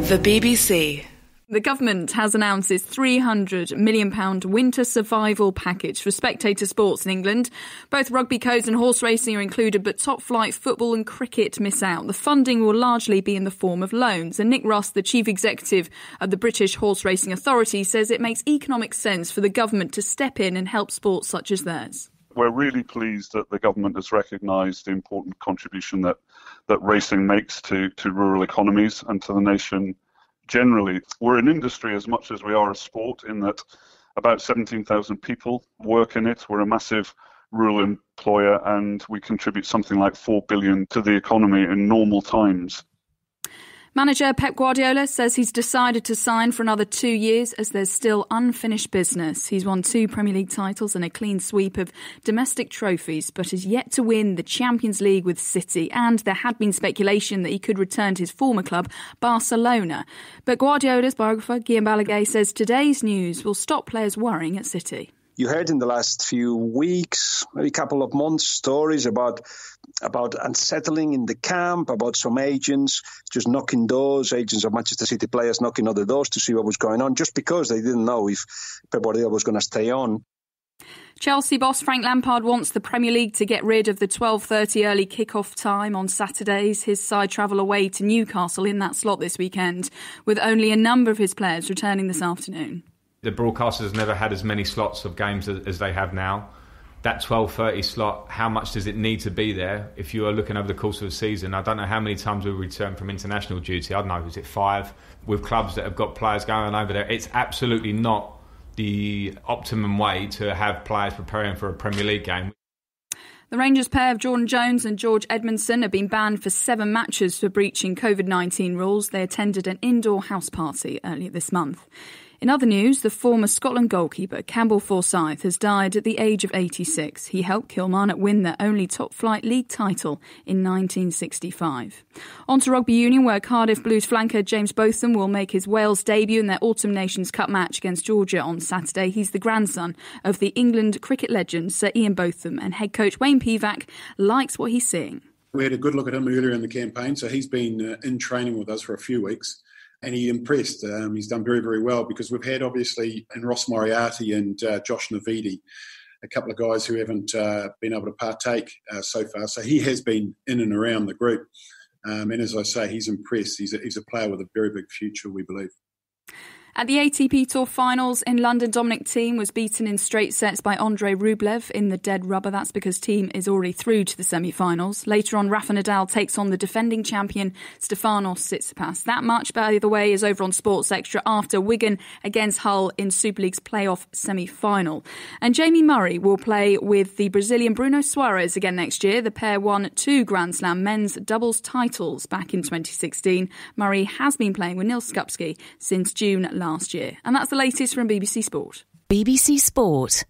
The BBC. The government has announced its £300 million winter survival package for spectator sports in England. Both rugby codes and horse racing are included, but top-flight football and cricket miss out. The funding will largely be in the form of loans. And Nick Russ, the chief executive of the British Horse Racing Authority, says it makes economic sense for the government to step in and help sports such as theirs. We're really pleased that the government has recognised the important contribution that racing makes to rural economies and to the nation generally. We're an industry as much as we are a sport, in that about 17,000 people work in it. We're a massive rural employer, and we contribute something like $4 billion to the economy in normal times. Manager Pep Guardiola says he's decided to sign for another 2 years as there's still unfinished business. He's won 2 Premier League titles and a clean sweep of domestic trophies, but has yet to win the Champions League with City. And there had been speculation that he could return to his former club, Barcelona. But Guardiola's biographer, Guillaume Balaguer, says today's news will stop players worrying at City. You heard in the last few weeks, maybe a couple of months, stories about unsettling in the camp, about some agents just knocking doors, agents of Manchester City players knocking on the doors to see what was going on, just because they didn't know if Pep Guardiola was going to stay on. Chelsea boss Frank Lampard wants the Premier League to get rid of the 12:30 early kick-off time on Saturdays. His side travel away to Newcastle in that slot this weekend, with only a number of his players returning this afternoon. The broadcasters never had as many slots of games as they have now. That 12:30 slot, how much does it need to be there if you are looking over the course of a season? I don't know how many times we return from international duty. I don't know, is it 5? With clubs that have got players going over there, it's absolutely not the optimum way to have players preparing for a Premier League game. The Rangers pair of Jordan Jones and George Edmondson have been banned for 7 matches for breaching COVID-19 rules. They attended an indoor house party earlier this month. In other news, the former Scotland goalkeeper Campbell Forsyth has died at the age of 86. He helped Kilmarnock win their only top-flight league title in 1965. On to rugby union, where Cardiff Blues flanker James Botham will make his Wales debut in their Autumn Nations Cup match against Georgia on Saturday. He's the grandson of the England cricket legend Sir Ian Botham, and head coach Wayne Pivac likes what he's seeing. We had a good look at him earlier in the campaign, so he's been in training with us for a few weeks. And he impressed. He's done very, very well, because we've had, obviously, in Ross Moriarty and Josh Navidi, a couple of guys who haven't been able to partake so far. So he has been in and around the group. And as I say, he's impressed. He's a player with a very big future, we believe. At the ATP Tour Finals in London, Dominic Thiem was beaten in straight sets by Andrei Rublev in the dead rubber. That's because Thiem is already through to the semi-finals. Later on, Rafa Nadal takes on the defending champion Stefanos Tsitsipas. That match, by the way, is over on Sports Extra after Wigan against Hull in Super League's playoff semi-final. And Jamie Murray will play with the Brazilian Bruno Soares again next year. The pair won 2 Grand Slam men's doubles titles back in 2016. Murray has been playing with Nils Skupski since June last year. And that's the latest from BBC Sport. BBC Sport.